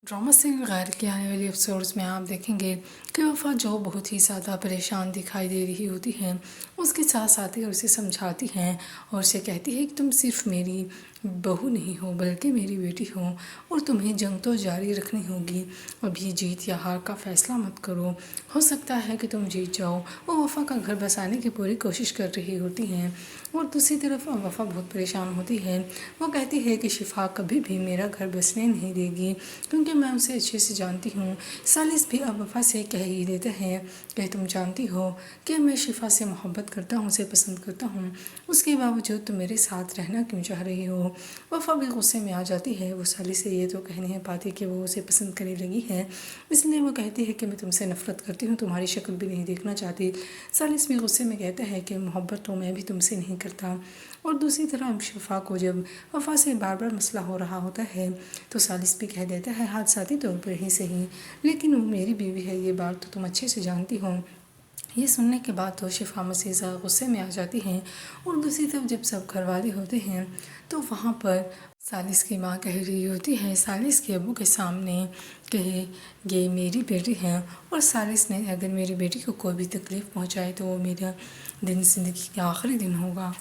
Drama serial गैर के आने वाले एपिसोड्स में आप देखेंगे कि वफ़ा जो बहुत ही ज़्यादा परेशान दिखाई दे रही होती है, उसके साथ साथ ही उसे समझाती हैं और उसे कहती है कि तुम सिर्फ मेरी बहू नहीं हो बल्कि मेरी बेटी हो और तुम्हें जंग तो जारी रखनी होगी। अभी जीत या हार का फ़ैसला मत करो, हो सकता है कि तुम जीत जाओ। वो वफ़ा का घर बसाने की पूरी कोशिश कर रही होती हैं और दूसरी तरफ वफ़ा बहुत परेशान होती है। वो कहती है कि शिफा कभी भी मेरा घर बसने नहीं देगी क्योंकि मैं उसे अच्छे से जानती हूँ। सालिस भी अब वफ़ा से कह ही देता है कि तुम जानती हो कि मैं शिफा से मोहब्बत करता हूँ, उसे पसंद करता हूँ, उसके बावजूद तुम मेरे साथ रहना क्यों चाह रही हो। वफ़ा भी गुस्से में आ जाती है। वो सालिस से ये तो कह नहीं पाती कि वो उसे पसंद करने लगी है, इसलिए वो कहती है कि मैं तुमसे नफ़रत करती हूँ, तुम्हारी शक्ल भी नहीं देखना चाहती। सालिस भी गुस्से में कहता है कि मोहब्बत तो मैं भी तुमसे नहीं करता। और दूसरी तरफ शिफा को जब वफ़ा से बार बार मसला हो रहा होता है तो सालिस भी कह देता है हादसाती तौर पर ही सही, लेकिन वो मेरी बीवी है, ये बात तो तुम अच्छे से जानती हो। ये सुनने के बाद तो शिफा मज़ीद गुस्से में आ जाती हैं और दूसरी तरफ जब सब घरवाले होते हैं तो वहाँ पर सालिस की माँ कह रही होती है सालिस के अब्बू के सामने कि ये मेरी बेटी है और सालिस ने अगर मेरी बेटी को कोई भी तकलीफ़ पहुँचाए तो वो मेरा दिन ज़िंदगी का आखिरी दिन होगा।